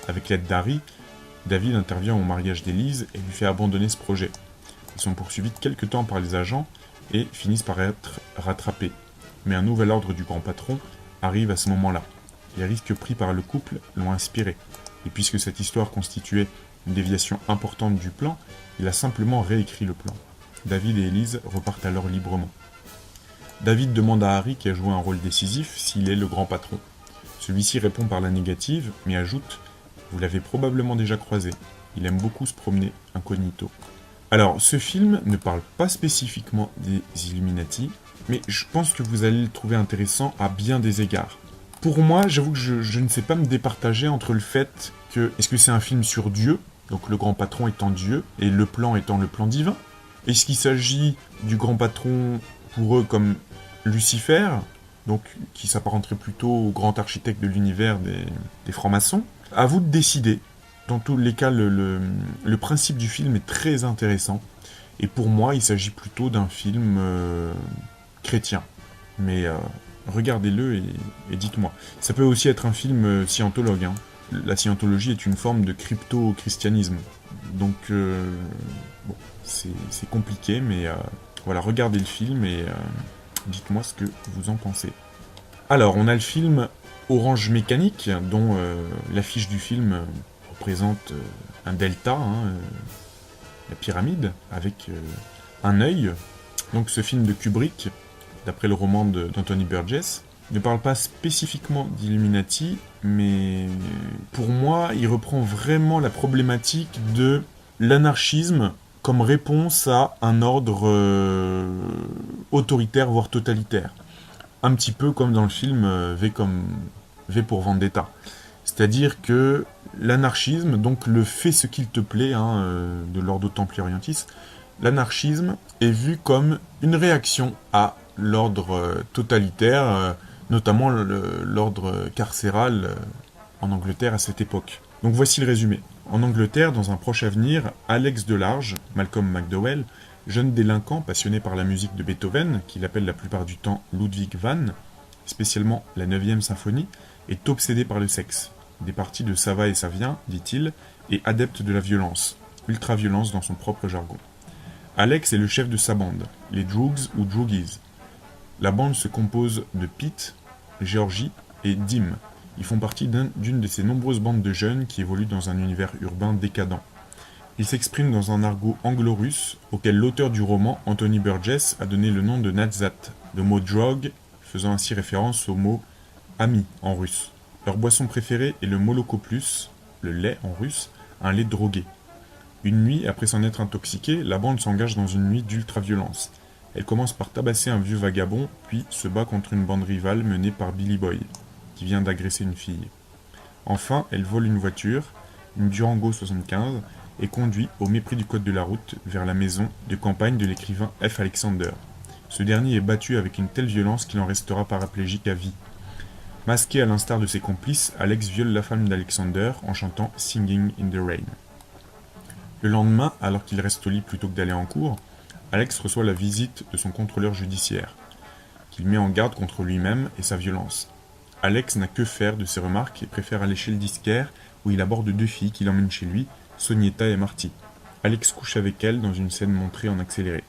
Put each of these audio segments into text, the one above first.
Avec l'aide d'Harry, David intervient au mariage d'Élise et lui fait abandonner ce projet. Ils sont poursuivis quelque temps par les agents et finissent par être rattrapés. Mais un nouvel ordre du grand patron arrive à ce moment-là. Les risques pris par le couple l'ont inspiré. Et puisque cette histoire constituait une déviation importante du plan, il a simplement réécrit le plan. David et Élise repartent alors librement. David demande à Harry, qui a joué un rôle décisif, s'il est le grand patron. Celui-ci répond par la négative, mais ajoute « Vous l'avez probablement déjà croisé. Il aime beaucoup se promener incognito. » Alors, ce film ne parle pas spécifiquement des Illuminati, mais je pense que vous allez le trouver intéressant à bien des égards. Pour moi, j'avoue que je ne sais pas me départager entre le fait que, est-ce que c'est un film sur Dieu, donc le grand patron étant Dieu, et le plan étant le plan divin? Est-ce qu'il s'agit du grand patron pour eux comme Lucifer, donc qui s'apparenterait plutôt au grand architecte de l'univers des francs-maçons? À vous de décider. Dans tous les cas, le principe du film est très intéressant. Et pour moi, il s'agit plutôt d'un film chrétien. Mais regardez-le et dites-moi. Ça peut aussi être un film scientologue. Hein. La scientologie est une forme de crypto-christianisme. Donc, bon, c'est compliqué, mais voilà, regardez le film et dites-moi ce que vous en pensez. Alors, on a le film Orange Mécanique, dont l'affiche du film représente un delta, hein, la pyramide, avec un œil. Donc ce film de Kubrick, d'après le roman d'Anthony Burgess, ne parle pas spécifiquement d'Illuminati, mais pour moi, il reprend vraiment la problématique de l'anarchisme comme réponse à un ordre autoritaire, voire totalitaire. Un petit peu comme dans le film V pour Vendetta. C'est-à-dire que l'anarchisme, donc le fais ce qu'il te plaît, hein, de l'ordre Templi Orientis, l'anarchisme est vu comme une réaction à l'ordre totalitaire, notamment l'ordre carcéral en Angleterre à cette époque. Donc voici le résumé. En Angleterre, dans un proche avenir, Alex Delarge, Malcolm McDowell, jeune délinquant passionné par la musique de Beethoven, qu'il appelle la plupart du temps Ludwig van, spécialement la 9e symphonie, est obsédé par le sexe. Des parties de ça va et ça vient, dit-il, et adepte de la violence, ultra-violence dans son propre jargon. Alex est le chef de sa bande, les Droogs ou Droogies. La bande se compose de Pete, Georgie et Dim. Ils font partie d'une de ces nombreuses bandes de jeunes qui évoluent dans un univers urbain décadent. Ils s'expriment dans un argot anglo-russe auquel l'auteur du roman, Anthony Burgess, a donné le nom de Nadsat, le mot drog faisant ainsi référence au mot ami en russe. Leur boisson préférée est le Molokoplus, le lait en russe, un lait drogué. Une nuit, après s'en être intoxiquée, la bande s'engage dans une nuit d'ultra-violence. Elle commence par tabasser un vieux vagabond, puis se bat contre une bande rivale menée par Billy Boy, qui vient d'agresser une fille. Enfin, elle vole une voiture, une Durango 75, et conduit, au mépris du code de la route, vers la maison de campagne de l'écrivain F. Alexander. Ce dernier est battu avec une telle violence qu'il en restera paraplégique à vie. Masqué à l'instar de ses complices, Alex viole la femme d'Alexander en chantant « Singing in the Rain ». Le lendemain, alors qu'il reste au lit plutôt que d'aller en cours, Alex reçoit la visite de son contrôleur judiciaire, qu'il met en garde contre lui-même et sa violence. Alex n'a que faire de ces remarques et préfère aller chez le disquaire où il aborde deux filles qu'il emmène chez lui, Sonietta et Marty. Alex couche avec elles dans une scène montrée en accéléré.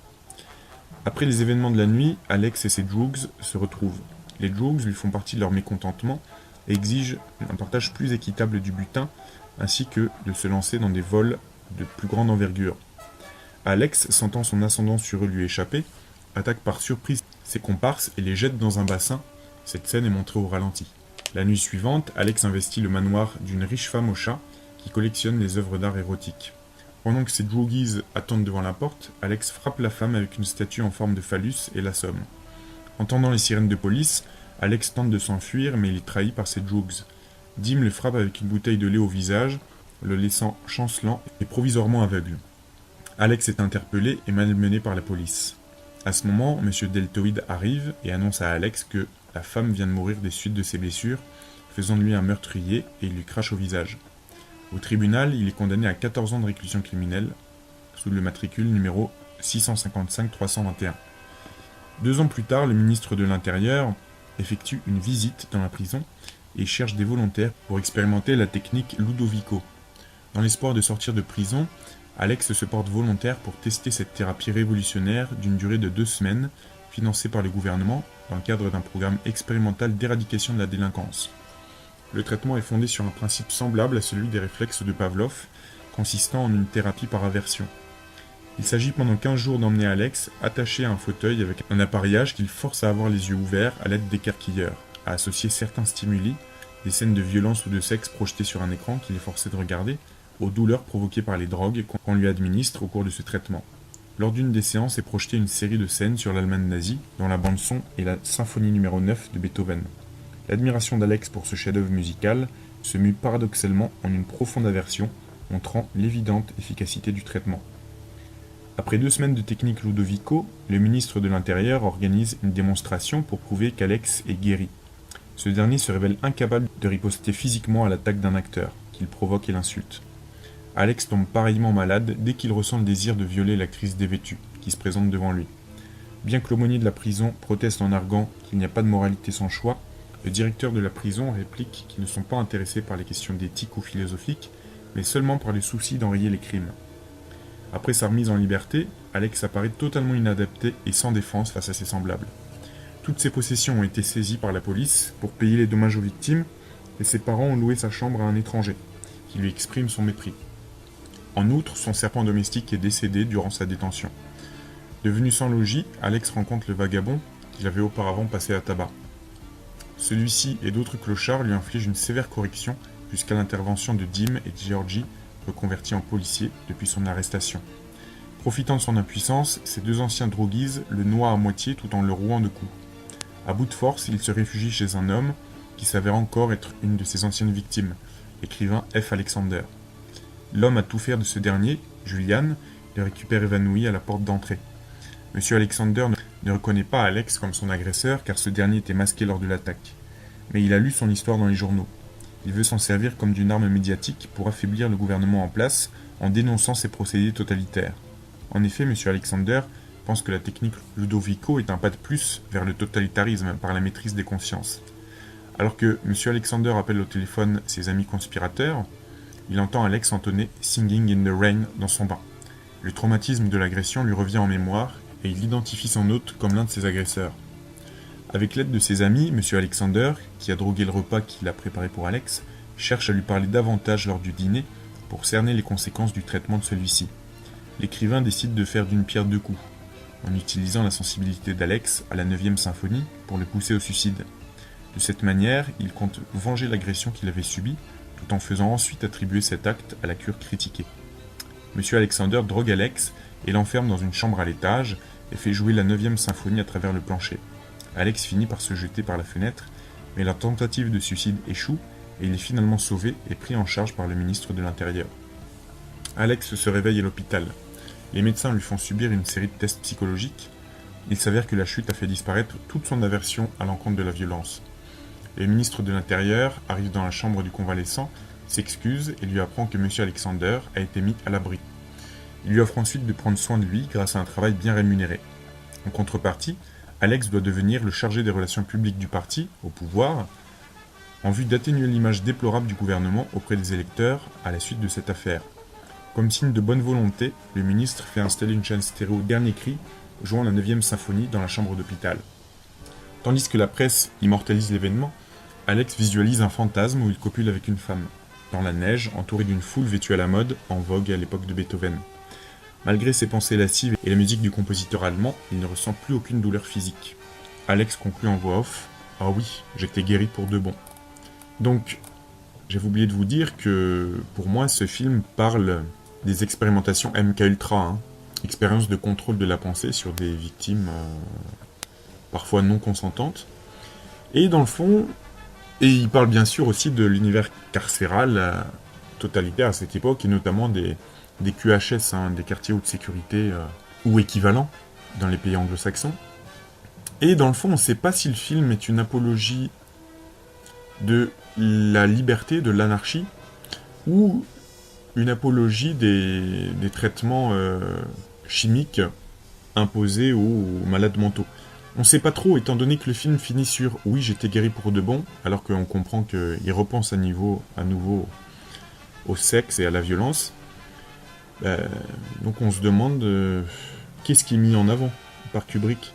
Après les événements de la nuit, Alex et ses Droogs se retrouvent. Les Droogs lui font partie de leur mécontentement et exigent un partage plus équitable du butin, ainsi que de se lancer dans des vols de plus grande envergure. Alex, sentant son ascendant sur eux lui échapper, attaque par surprise ses comparses et les jette dans un bassin. Cette scène est montrée au ralenti. La nuit suivante, Alex investit le manoir d'une riche femme au chat qui collectionne les œuvres d'art érotiques. Pendant que ses droogies attendent devant la porte, Alex frappe la femme avec une statue en forme de phallus et l'assomme. Entendant les sirènes de police, Alex tente de s'enfuir mais il est trahi par ses droogs. Dim le frappe avec une bouteille de lait au visage, le laissant chancelant et provisoirement aveugle. Alex est interpellé et malmené par la police. À ce moment, M. Deltoïde arrive et annonce à Alex que la femme vient de mourir des suites de ses blessures, faisant de lui un meurtrier et il lui crache au visage. Au tribunal, il est condamné à 14 ans de réclusion criminelle, sous le matricule numéro 655-321. 2 ans plus tard, le ministre de l'Intérieur effectue une visite dans la prison et cherche des volontaires pour expérimenter la technique Ludovico. Dans l'espoir de sortir de prison, Alex se porte volontaire pour tester cette thérapie révolutionnaire d'une durée de 2 semaines, financée par le gouvernement dans le cadre d'un programme expérimental d'éradication de la délinquance. Le traitement est fondé sur un principe semblable à celui des réflexes de Pavlov, consistant en une thérapie par aversion. Il s'agit pendant 15 jours d'emmener Alex attaché à un fauteuil avec un appareillage qu'il force à avoir les yeux ouverts à l'aide d'écarquilleurs, à associer certains stimuli, des scènes de violence ou de sexe projetées sur un écran qu'il est forcé de regarder, aux douleurs provoquées par les drogues qu'on lui administre au cours de ce traitement. Lors d'une des séances est projetée une série de scènes sur l'Allemagne nazie, dont la bande-son est la symphonie numéro 9 de Beethoven. L'admiration d'Alex pour ce chef-d'œuvre musical se mue paradoxalement en une profonde aversion, montrant l'évidente efficacité du traitement. Après 2 semaines de technique Ludovico, le ministre de l'Intérieur organise une démonstration pour prouver qu'Alex est guéri. Ce dernier se révèle incapable de riposter physiquement à l'attaque d'un acteur, qu'il provoque et l'insulte. Alex tombe pareillement malade dès qu'il ressent le désir de violer l'actrice dévêtue, qui se présente devant lui. Bien que l'aumônier de la prison proteste en arguant qu'il n'y a pas de moralité sans choix, le directeur de la prison réplique qu'ils ne sont pas intéressés par les questions d'éthique ou philosophiques, mais seulement par le souci d'enrayer les crimes. Après sa remise en liberté, Alex apparaît totalement inadapté et sans défense face à ses semblables. Toutes ses possessions ont été saisies par la police pour payer les dommages aux victimes, et ses parents ont loué sa chambre à un étranger, qui lui exprime son mépris. En outre, son serpent domestique est décédé durant sa détention. Devenu sans logis, Alex rencontre le vagabond qu'il avait auparavant passé à tabac. Celui-ci et d'autres clochards lui infligent une sévère correction jusqu'à l'intervention de Dim et Georgie, reconvertis en policiers depuis son arrestation. Profitant de son impuissance, ces 2 anciens droguises le noient à moitié tout en le rouant de coups. À bout de force, il se réfugie chez un homme qui s'avère encore être une de ses anciennes victimes, l'écrivain F. Alexander. L'homme a tout fait de ce dernier, Julian, le récupère évanoui à la porte d'entrée. Monsieur Alexander ne reconnaît pas Alex comme son agresseur car ce dernier était masqué lors de l'attaque. Mais il a lu son histoire dans les journaux. Il veut s'en servir comme d'une arme médiatique pour affaiblir le gouvernement en place en dénonçant ses procédés totalitaires. En effet, M. Alexander pense que la technique Ludovico est un pas de plus vers le totalitarisme par la maîtrise des consciences. Alors que M. Alexander appelle au téléphone ses amis conspirateurs, il entend Alex entonner « Singing in the Rain » dans son bain. Le traumatisme de l'agression lui revient en mémoire et il identifie son hôte comme l'un de ses agresseurs. Avec l'aide de ses amis, M. Alexander, qui a drogué le repas qu'il a préparé pour Alex, cherche à lui parler davantage lors du dîner pour cerner les conséquences du traitement de celui-ci. L'écrivain décide de faire d'une pierre 2 coups, en utilisant la sensibilité d'Alex à la 9e symphonie pour le pousser au suicide. De cette manière, il compte venger l'agression qu'il avait subie, tout en faisant ensuite attribuer cet acte à la cure critiquée. M. Alexander drogue Alex et l'enferme dans une chambre à l'étage et fait jouer la 9e symphonie à travers le plancher. Alex finit par se jeter par la fenêtre, mais la tentative de suicide échoue et il est finalement sauvé et pris en charge par le ministre de l'Intérieur. Alex se réveille à l'hôpital. Les médecins lui font subir une série de tests psychologiques. Il s'avère que la chute a fait disparaître toute son aversion à l'encontre de la violence. Le ministre de l'Intérieur arrive dans la chambre du convalescent, s'excuse et lui apprend que M. Alexander a été mis à l'abri. Il lui offre ensuite de prendre soin de lui grâce à un travail bien rémunéré. En contrepartie, Alex doit devenir le chargé des relations publiques du parti, au pouvoir, en vue d'atténuer l'image déplorable du gouvernement auprès des électeurs à la suite de cette affaire. Comme signe de bonne volonté, le ministre fait installer une chaîne stéréo dernier cri, jouant la 9e symphonie dans la chambre d'hôpital. Tandis que la presse immortalise l'événement, Alex visualise un fantasme où il copule avec une femme, dans la neige, entouré d'une foule vêtue à la mode, en vogue à l'époque de Beethoven. Malgré ses pensées lascives et la musique du compositeur allemand, il ne ressent plus aucune douleur physique. Alex conclut en voix off « Ah oui, j'étais guéri pour de bon ». Donc, j'avais oublié de vous dire que, pour moi, ce film parle des expérimentations MK-Ultra, expériences de contrôle de la pensée sur des victimes parfois non consentantes. Et dans le fond, et il parle bien sûr aussi de l'univers carcéral totalitaire à cette époque, et notamment des QHS, des quartiers haute sécurité ou équivalents dans les pays anglo-saxons. Et dans le fond, on ne sait pas si le film est une apologie de la liberté, de l'anarchie, ou une apologie des traitements chimiques imposés aux malades mentaux. On sait pas trop, étant donné que le film finit sur « oui, j'étais guéri pour de bon », alors qu'on comprend qu'il repense à nouveau au sexe et à la violence. Donc on se demande qu'est-ce qui est mis en avant par Kubrick.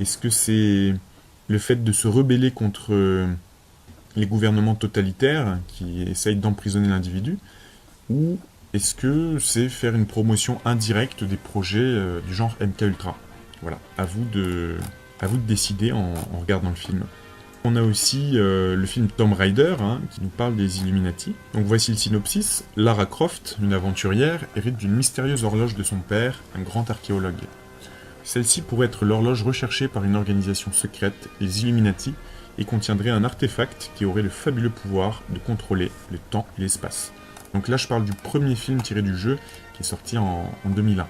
Est-ce que c'est le fait de se rebeller contre les gouvernements totalitaires qui essayent d'emprisonner l'individu, ou est-ce que c'est faire une promotion indirecte des projets du genre MKUltra? Voilà, à vous de décider en regardant le film. On a aussi le film Tomb Raider, hein, qui nous parle des Illuminati. Donc voici le synopsis. Lara Croft, une aventurière, hérite d'une mystérieuse horloge de son père, un grand archéologue. Celle-ci pourrait être l'horloge recherchée par une organisation secrète, les Illuminati, et contiendrait un artefact qui aurait le fabuleux pouvoir de contrôler le temps et l'espace. Donc là je parle du premier film tiré du jeu, qui est sorti en 2001.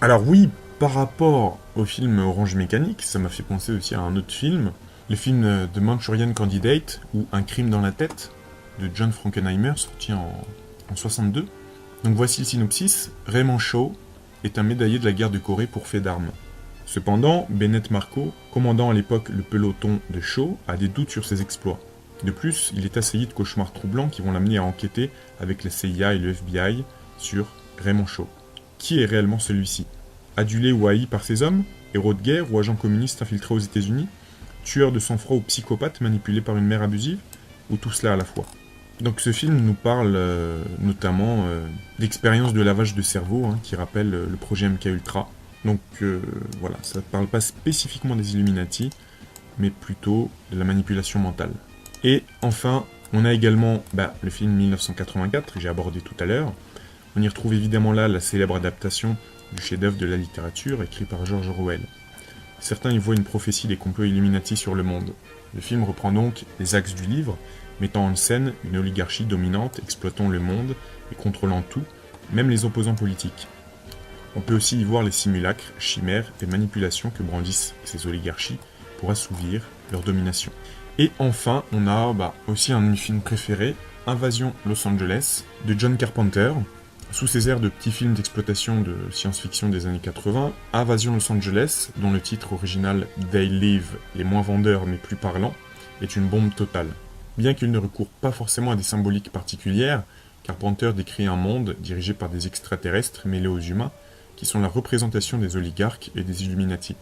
Alors oui, par rapport au film Orange Mécanique, ça m'a fait penser aussi à un autre film, le film The Manchurian Candidate, ou Un crime dans la tête, de John Frankenheimer, sorti en 62. Donc voici le synopsis. Raymond Shaw est un médaillé de la guerre de Corée pour fait d'armes. Cependant, Bennett Marco, commandant à l'époque le peloton de Shaw, a des doutes sur ses exploits. De plus, il est assailli de cauchemars troublants qui vont l'amener à enquêter avec la CIA et le FBI sur Raymond Shaw. Qui est réellement celui-ci? Adulé ou haï par ses hommes? Héros de guerre ou agent communiste infiltré aux États-Unis? Tueur de sang-froid ou psychopathe manipulé par une mère abusive? Ou tout cela à la fois? Donc ce film nous parle notamment d'expérience de lavage de cerveau, hein, qui rappelle le projet MKUltra. Donc voilà, ça ne parle pas spécifiquement des Illuminati, mais plutôt de la manipulation mentale. Et enfin, on a également le film 1984, que j'ai abordé tout à l'heure. On y retrouve évidemment là la célèbre adaptation du chef-d'œuvre de la littérature écrit par George Orwell. Certains y voient une prophétie des complots Illuminati sur le monde. Le film reprend donc les axes du livre, mettant en scène une oligarchie dominante exploitant le monde et contrôlant tout, même les opposants politiques. On peut aussi y voir les simulacres, chimères et manipulations que brandissent ces oligarchies pour assouvir leur domination. Et enfin, on a aussi un de mes films préférés, Invasion Los Angeles, de John Carpenter. Sous ses airs de petits films d'exploitation de science-fiction des années 80, Invasion Los Angeles, dont le titre original They Live est moins vendeur mais plus parlant, est une bombe totale. Bien qu'il ne recourt pas forcément à des symboliques particulières, Carpenter décrit un monde dirigé par des extraterrestres mêlés aux humains, qui sont la représentation des oligarques et des Illuminati.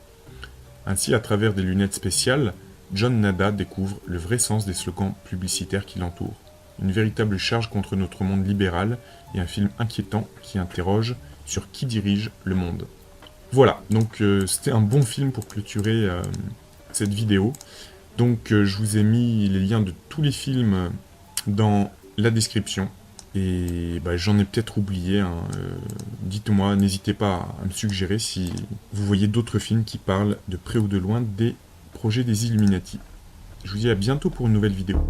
Ainsi, à travers des lunettes spéciales, John Nada découvre le vrai sens des slogans publicitaires qui l'entourent. Une véritable charge contre notre monde libéral et un film inquiétant qui interroge sur qui dirige le monde. Voilà, donc c'était un bon film pour clôturer cette vidéo. Donc je vous ai mis les liens de tous les films dans la description. Et j'en ai peut-être oublié, hein. Dites-moi, n'hésitez pas à me suggérer si vous voyez d'autres films qui parlent de près ou de loin des projets des Illuminati. Je vous dis à bientôt pour une nouvelle vidéo.